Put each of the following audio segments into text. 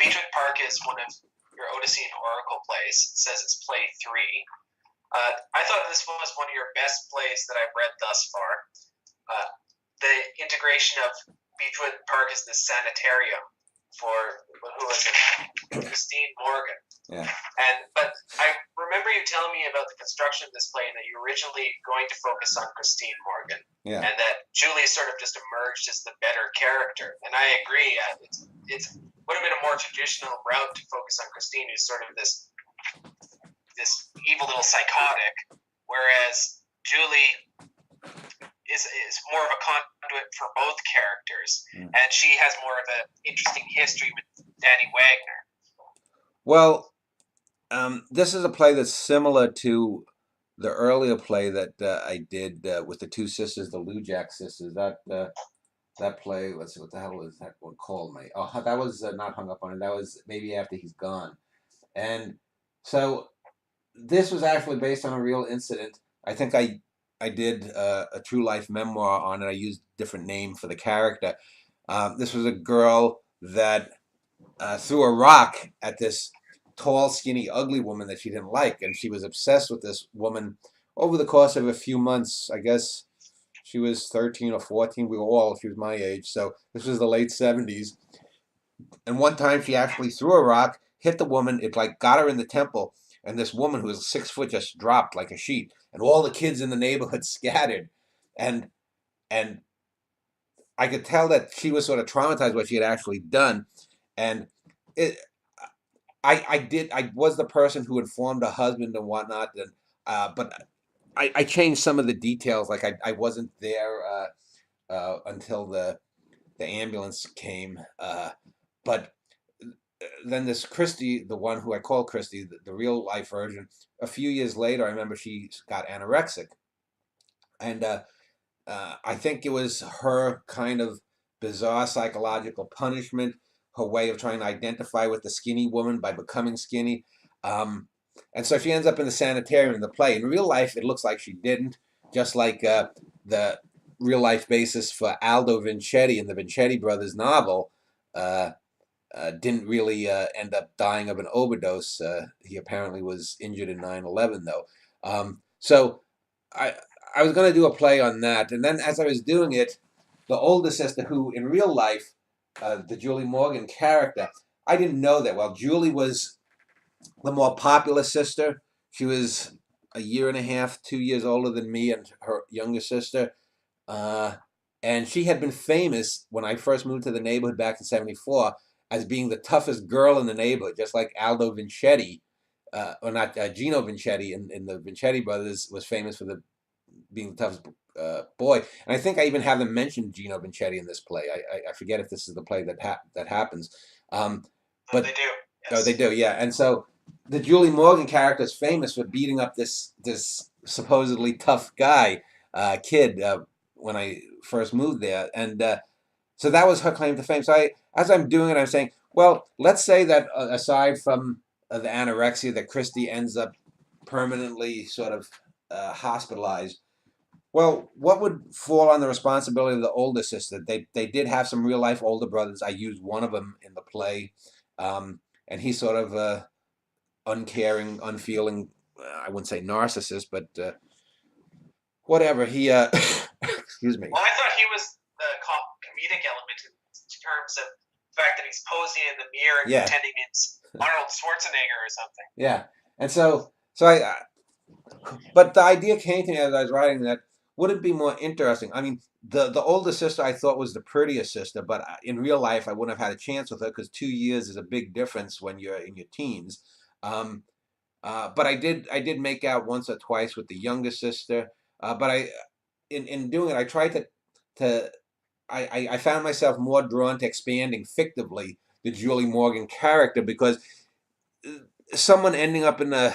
Beechwood Park is one of your Odyssey and Oracle plays. It says it's play 3. I thought this was one of your best plays that I've read thus far. The integration of Beechwood Park as the sanitarium for, who was it? Christine Morgan. Yeah. But I remember you telling me about the construction of this play and that you were originally going to focus on Christine Morgan. Yeah. And that Julie sort of just emerged as the better character. And I agree. It would have been a more traditional route to focus on Christine, who's sort of this evil little psychotic, whereas Julie is more of a conduit for both characters, and she has more of an interesting history with Danny Wagner. Well, this is a play that's similar to the earlier play that I did with the two sisters, the Lujack sisters. That play, let's see, what the hell was that one called? That was not Hung Up on It. That was Maybe After He's Gone. And so this was actually based on a real incident. I think I did a true life memoir on it. I used a different name for the character. This was a girl that threw a rock at this tall, skinny, ugly woman that she didn't like, and she was obsessed with this woman over the course of a few months. I guess she was 13 or 14. She was my age, so this was the late 70s. And one time she actually threw a rock, hit the woman, it like got her in the temple, and this woman who was 6 foot just dropped like a sheet, and all the kids in the neighborhood scattered, and I could tell that she was sort of traumatized what she had actually done, and I was the person who informed her husband and whatnot, and but I changed some of the details. Like I wasn't there until the ambulance came, but then this Christy, the one who I call Christy, the real life version, a few years later, I remember she got anorexic, and I think it was her kind of bizarre psychological punishment, her way of trying to identify with the skinny woman by becoming skinny. And so she ends up in the sanitarium in the play. In real life, it looks like she didn't, just like the real life basis for Aldo Vincetti in the Vincetti Brothers novel didn't really end up dying of an overdose. He apparently was injured in 9/11, though. So I was going to do a play on that. And then as I was doing it, the older sister, who in real life, the Julie Morgan character, I didn't know that well. Julie was the more popular sister. She was a year and a half, 2 years older than me and her younger sister. And she had been famous when I first moved to the neighborhood back in '74 as being the toughest girl in the neighborhood, just like Aldo Vincetti, or not Gino Vincetti in the Vincetti Brothers was famous for being the toughest boy. And I think I even have them mention Gino Vincetti in this play. I forget if this is the play that happens. But they do. Yes. Oh, they do, yeah. And so the Julie Morgan character is famous for beating up this supposedly tough guy, kid, when I first moved there. And so that was her claim to fame. So as I'm doing it, I'm saying, well, let's say that aside from the anorexia, that Christy ends up permanently sort of hospitalized. Well, what would fall on the responsibility of the older sister? They did have some real life older brothers. I used one of them in the play, and he's sort of uncaring, unfeeling. I wouldn't say narcissist, but whatever. He excuse me. Well, I thought he was the comedic element in terms of the fact that he's posing in the mirror and pretending it's Arnold Schwarzenegger or something. Yeah, and so but the idea came to me as I was writing that. Would it be more interesting? I mean, the older sister I thought was the prettiest sister, but in real life I wouldn't have had a chance with her because 2 years is a big difference when you're in your teens. But I did make out once or twice with the younger sister. But in doing it, I tried I found myself more drawn to expanding fictively the Julie Morgan character because someone ending up in a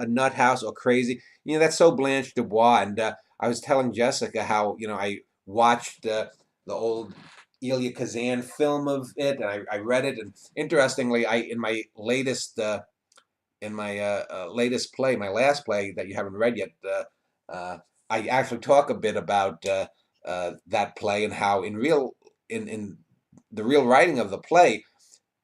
nut house or crazy, that's so Blanche Dubois. And I was telling Jessica how, I watched the old Elia Kazan film of it, and I read it. And interestingly, in my latest play, my last play that you haven't read yet, I actually talk a bit about that play and how in the real writing of the play,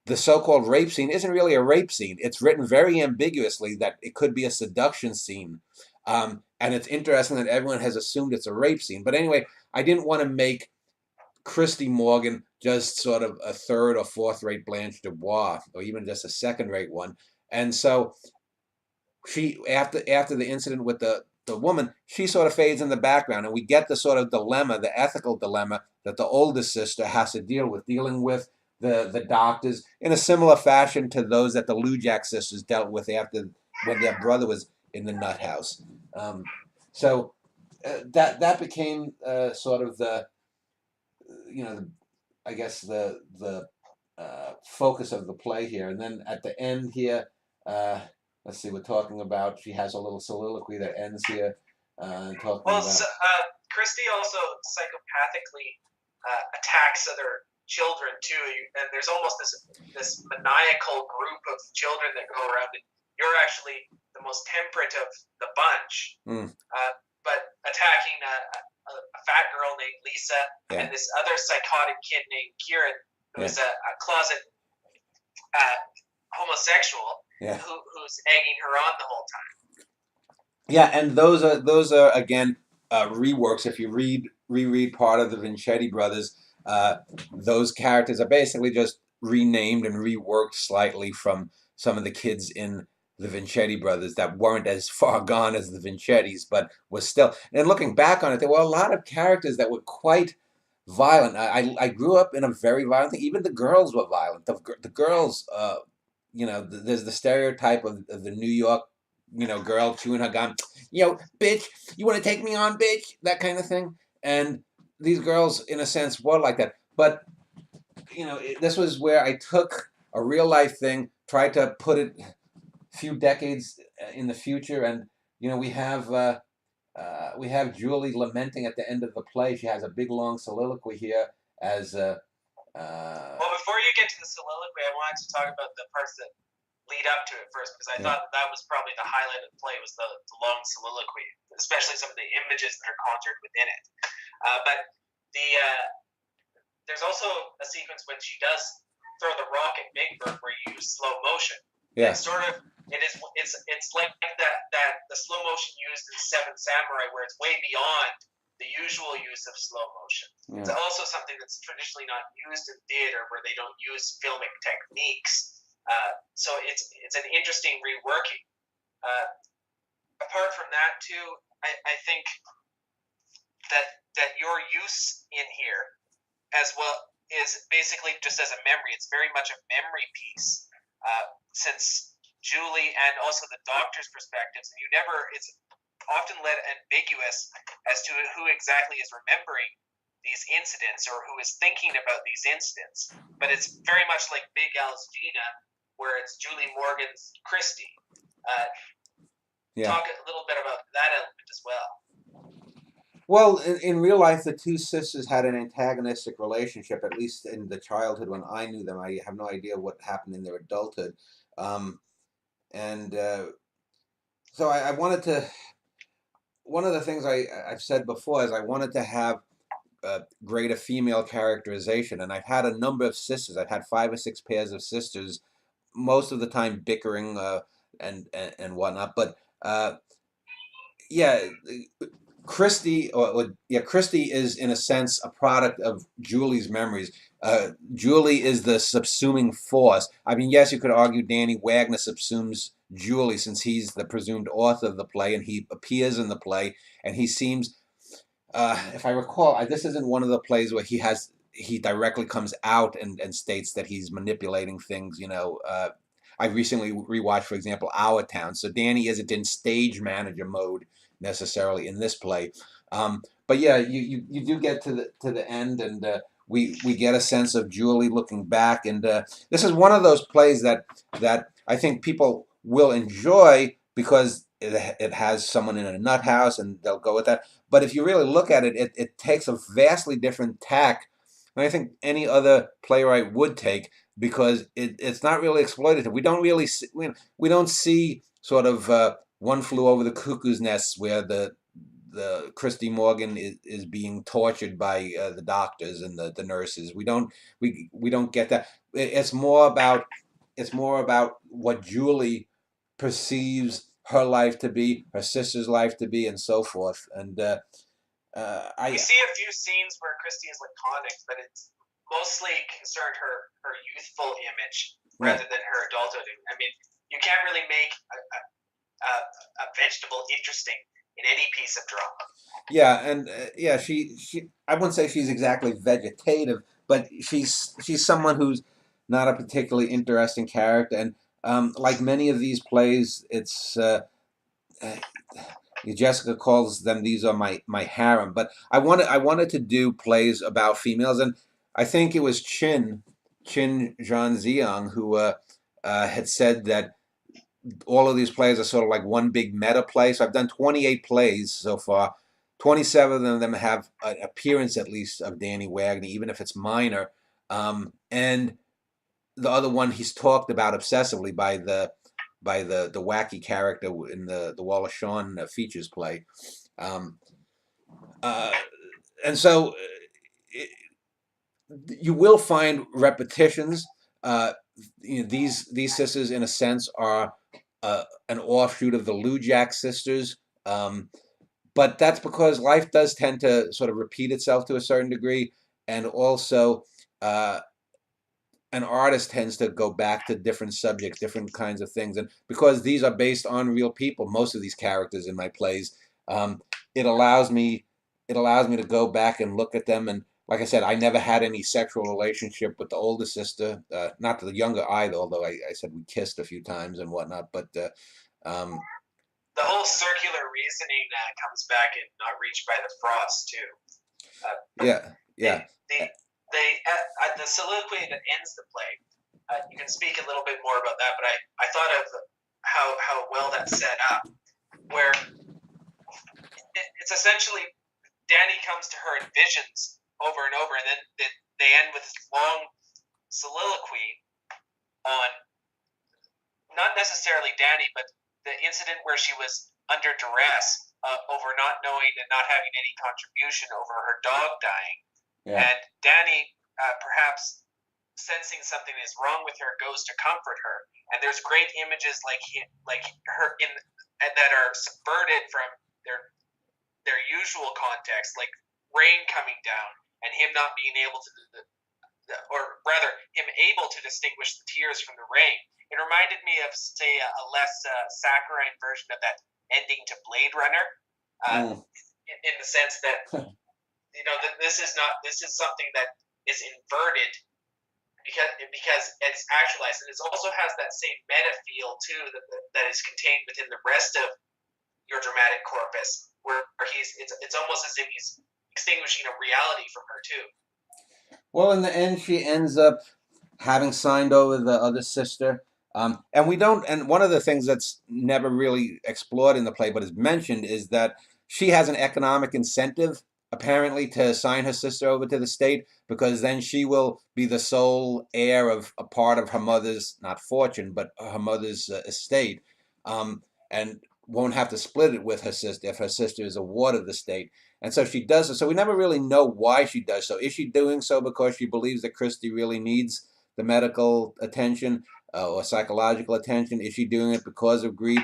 the so-called rape scene isn't really a rape scene. It's written very ambiguously that it could be a seduction scene. And it's interesting that everyone has assumed it's a rape scene. But anyway, I didn't want to make Christy Morgan just sort of a third or fourth rate Blanche Dubois, or even just a second rate one. And so she, after the incident with the woman, she sort of fades in the background, and we get the sort of dilemma, the ethical dilemma that the oldest sister has to deal with, dealing with the doctors in a similar fashion to those that the Lujack sisters dealt with after when their brother was in the nut house. So that became sort of the, you know, I guess the focus of the play here. And then at the end here, let's see, we're talking about, she has a little soliloquy that ends here, talking Well, about. so, Christy also psychopathically attacks other children too, and there's almost this maniacal group of children that go around. And you're actually the most temperate of the bunch, but attacking a fat girl named Lisa and this other psychotic kid named Kieran, who's a closet homosexual, who's egging her on the whole time. Yeah, and those are again reworks. If you reread part of the Vincetti brothers, those characters are basically just renamed and reworked slightly from some of the kids in the Vincetti brothers that weren't as far gone as the Vincettis, but was still. And looking back on it, there were a lot of characters that were quite violent. I grew up in a very violent thing. Even the girls were violent. The girls, there's the stereotype of the New York, girl chewing her gum, bitch, you want to take me on, bitch, that kind of thing. And these girls, in a sense, were like that. But, this was where I took a real life thing, tried to put it a few decades in the future. And, we have Julie lamenting at the end of the play. She has a big, long soliloquy here as... well, before you get to the soliloquy, I wanted to talk about the parts that lead up to it first, because I thought that was probably the highlight of the play, was the long soliloquy, especially some of the images that are conjured within it. But there's also a sequence when she does throw the rock at Big Bird where you use slow motion. Yeah. It's like that the slow motion used in Seven Samurai, where it's way beyond the usual use of slow motion. Yeah. It's also something that's traditionally not used in theater, where they don't use filmic techniques. So it's an interesting reworking. Apart from that, too, I think that your use in here as well is basically just as a memory. It's very much a memory piece, since Julie and also the doctor's perspectives, and it's often led ambiguous as to who exactly is remembering these incidents or who is thinking about these incidents. But it's very much like Big Al's Gina, where it's Julie Morgan's Christy. Talk a little bit about that element as well. Well, in real life, the two sisters had an antagonistic relationship, at least in the childhood when I knew them. I have no idea what happened in their adulthood. So I wanted to, one of the things I've said before is I wanted to have greater female characterization. And I've had a number of sisters. I've had 5 or 6 pairs of sisters, most of the time bickering and whatnot. But Christy is in a sense a product of Julie's memories. Julie is the subsuming force. I mean, yes, you could argue Danny Wagner subsumes Julie, since he's the presumed author of the play and he appears in the play, and he seems, if I recall, this isn't one of the plays where he directly comes out and states that he's manipulating things. I recently rewatched, for example, Our Town. So Danny isn't in stage manager mode necessarily in this play, but yeah, you do get to the end, and we get a sense of Julie looking back, and this is one of those plays that I think people will enjoy because it has someone in a nut house and they'll go with that. But if you really look at it, it takes a vastly different tack than I think any other playwright would take, because it's not really exploitative. We don't really we don't see sort of One Flew Over the Cuckoo's Nest, where the the Christy Morgan is being tortured by the doctors and the nurses. We don't get that. It's more about what Julie perceives her life to be, her sister's life to be, and so forth. And We I see a few scenes where Christy is laconic, but it's mostly concerned her youthful image rather right. than her adulthood. I mean, you can't really make a vegetable interesting in any piece of drama. Yeah, and yeah, she I wouldn't say she's exactly vegetative, but she's someone who's not a particularly interesting character, and like many of these plays, it's uh, Jessica calls them, these are my harem. But I wanted to do plays about females, and I think it was Chin Zhan Ziang who had said that all of these plays are sort of like one big meta play. So I've done 28 plays so far. 27 of them have an appearance at least of Danny Wagner, even if it's minor. And the other one he's talked about obsessively by the wacky character in the Wallace Shawn features play. Um, uh, and so it, you will find repetitions. These sisters, in a sense, are an offshoot of the Lujack sisters. But that's because life does tend to sort of repeat itself to a certain degree, and also uh, an artist tends to go back to different subjects, different kinds of things, and because these are based on real people, most of these characters in my plays, um, it allows me to go back and look at them. And like I said, I never had any sexual relationship with the older sister, not the younger either, although I said we kissed a few times and whatnot. But um, The whole circular reasoning comes back in Not Reached by the Frost too. yeah, They yeah. they at the soliloquy that ends the play. You can speak a little bit more about that, but I thought of how well that's set up, where it's essentially Danny comes to her in visions over and over, and then they end with this long soliloquy on not necessarily Danny, but the incident where she was under duress over not knowing and not having any contribution over her dog dying. Yeah. And Danny, perhaps sensing something is wrong with her, goes to comfort her. And there's great images like her in that are subverted from their usual context, like rain coming down and him not being able to, or rather, him able to distinguish the tears from the rain. It reminded me of, say, a less saccharine version of that ending to Blade Runner, in the sense that this is something that is inverted because it's actualized, and it also has that same meta feel too that is contained within the rest of your dramatic corpus, where it's almost as if he's extinguishing a reality from her too. Well, in the end, she ends up having signed over the other sister. And we don't. And one of the things that's never really explored in the play, but is mentioned, is that she has an economic incentive, apparently, to sign her sister over to the state, because then she will be the sole heir of a part of her mother's, not fortune, but her mother's estate, and won't have to split it with her sister if her sister is awarded the state. And so she does it. So we never really know why she does so. Is she doing so because she believes that Christy really needs the medical attention or psychological attention? Is she doing it because of greed?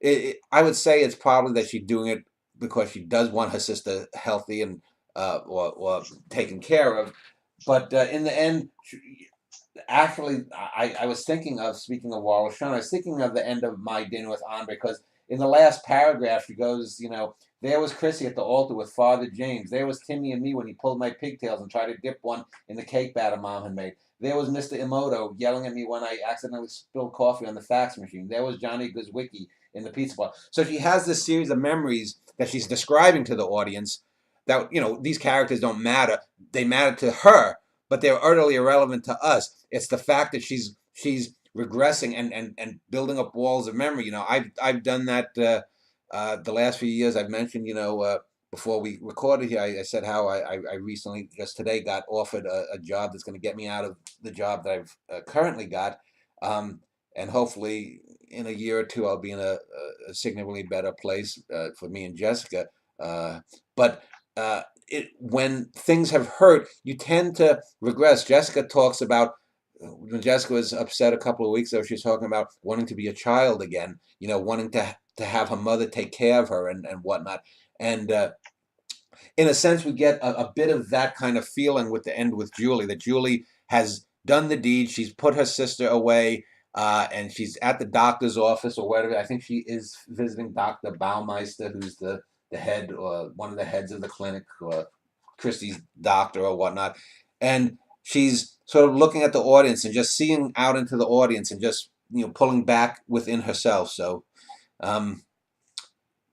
I would say it's probably that she's doing it because she does want her sister healthy and or taken care of. But in the end, actually, I was thinking of, speaking of Wallace Shawn, I was thinking of the end of My Dinner with Anne, because in the last paragraph she goes, there was Chrissy at the altar with Father James. There was Timmy and me when he pulled my pigtails and tried to dip one in the cake batter Mom had made. There was Mr. Emoto yelling at me when I accidentally spilled coffee on the fax machine. There was Johnny Guzwicki in the pizza bar. So she has this series of memories that she's describing to the audience that, these characters don't matter. They matter to her, but they're utterly irrelevant to us. It's the fact that she's regressing and building up walls of memory. I've done that the last few years. I've mentioned, before we recorded here, I said how I recently, just today, got offered a job that's going to get me out of the job that I've currently got, and hopefully in a year or two I'll be in a significantly better place for me and Jessica. But when things have hurt, you tend to regress. Jessica talks about when Jessica was upset a couple of weeks ago. She was talking about wanting to be a child again. Wanting to have her mother take care of her and whatnot. And in a sense, we get a bit of that kind of feeling with the end with Julie. That Julie has done the deed. She's put her sister away. And she's at the doctor's office or whatever. I think she is visiting Dr. Baumeister, who's the head or one of the heads of the clinic, or Christie's doctor or whatnot. And she's sort of looking at the audience and just seeing out into the audience and just pulling back within herself. So um,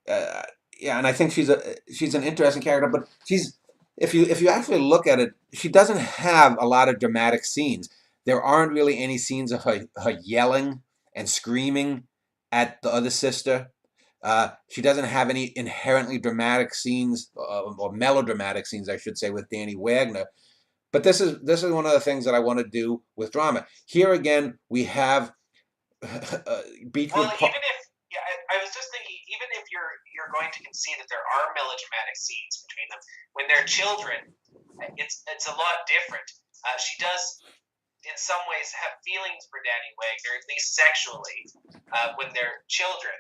uh, yeah, and I think she's an interesting character, but she's if you actually look at it, she doesn't have a lot of dramatic scenes. There aren't really any scenes of her yelling and screaming at the other sister. She doesn't have any inherently dramatic scenes or melodramatic scenes, I should say, with Danny Wagner. But this is one of the things that I want to do with drama. Here again, we have Well, Beechwood. even if yeah, I was just thinking, even if you're going to concede that there are melodramatic scenes between them when they're children, it's a lot different. She does, in some ways, have feelings for Danny Wagner, at least sexually, when they're children.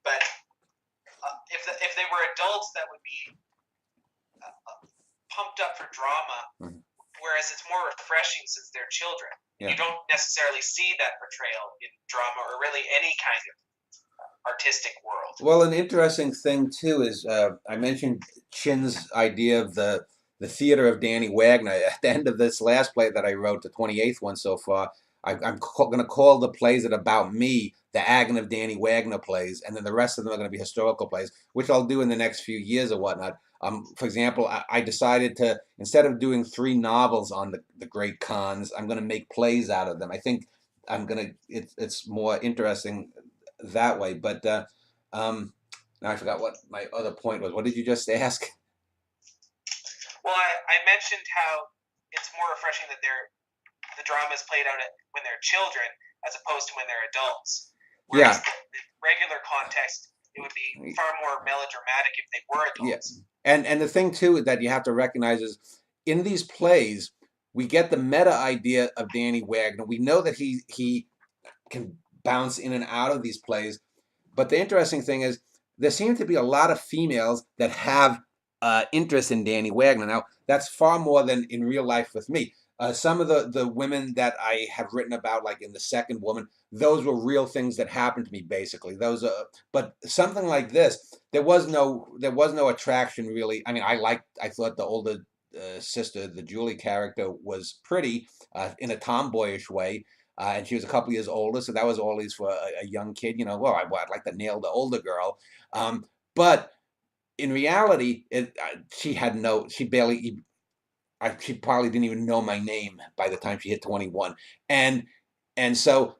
But if they were adults, that would be pumped up for drama. Mhm. Whereas it's more refreshing since they're children. Yeah. You don't necessarily see that portrayal in drama or really any kind of artistic world. Well, an interesting thing too is I mentioned Chin's idea of the theater of Danny Wagner. At the end of this last play that I wrote, the 28th one so far, I'm going to call the plays that are about me the Agony of Danny Wagner plays, and then the rest of them are going to be historical plays, which I'll do in the next few years or whatnot. For example, I decided to, instead of doing 3 novels on the great Khans, I'm going to make plays out of them. I think it's more interesting that way. But now I forgot what my other point was. What did you just ask? Well, I mentioned how it's more refreshing that the drama is played out when they're children as opposed to when they're adults. Whereas the regular context, it would be far more melodramatic if they were adults. Yeah. And the thing too that you have to recognize is in these plays we get the meta idea of Danny Wagner. We know that he can bounce in and out of these plays, but the interesting thing is there seem to be a lot of females that have interest in Danny Wagner. Now that's far more than in real life with me. Some of the women that I have written about, like in The Second Woman, those were real things that happened to me. Basically, those are. But something like this, there was no attraction really. I mean, I thought the older sister, the Julie character, was pretty in a tomboyish way. And she was a couple years older, so that was always for a young kid. Well, I'd like to nail the older girl, but in reality, she barely. She probably didn't even know my name by the time she hit 21. And so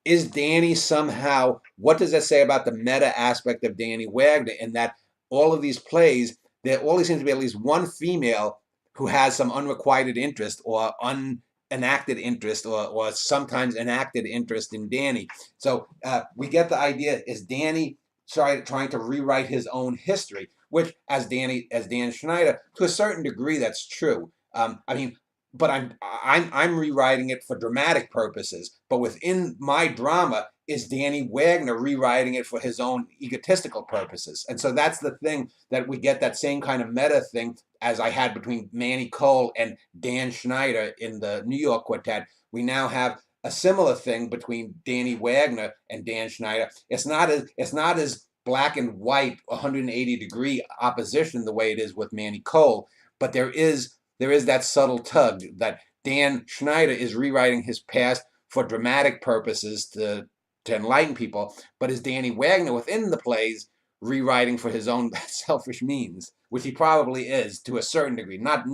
is Danny somehow, what does that say about the meta aspect of Danny Wagner in that all of these plays, there always seems to be at least one female who has some unrequited interest or unenacted interest or sometimes enacted interest in Danny. So we get the idea, is Danny trying to rewrite his own history, which as Dan Schneider, to a certain degree, that's true. I mean, but I'm rewriting it for dramatic purposes. But within my drama is Danny Wagner rewriting it for his own egotistical purposes. And so that's the thing, that we get that same kind of meta thing as I had between Manny Cole and Dan Schneider in the New York Quartet. We now have a similar thing between Danny Wagner and Dan Schneider. It's not as black and white 180-degree opposition the way it is with Manny Cole, but there is that subtle tug that Dan Schneider is rewriting his past for dramatic purposes to enlighten people, but is Danny Wagner within the plays rewriting for his own selfish means, which he probably is to a certain degree, not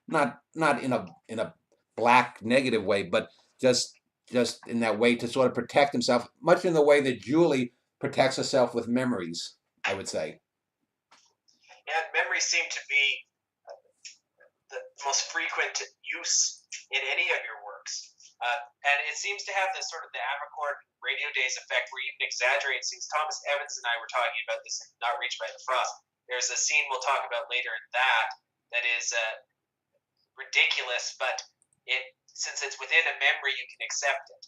in a black negative way, but just in that way to sort of protect himself, much in the way that Julie protects herself with memories, I would say. Yeah, memories seem to be the most frequent use in any of your works. And it seems to have this sort of the Amarcord Radio Days effect where you can exaggerate things. Thomas Evans and I were talking about this in Not Reached by the Frost. there's a scene we'll talk about later in that is ridiculous, but since it's within a memory, you can accept it.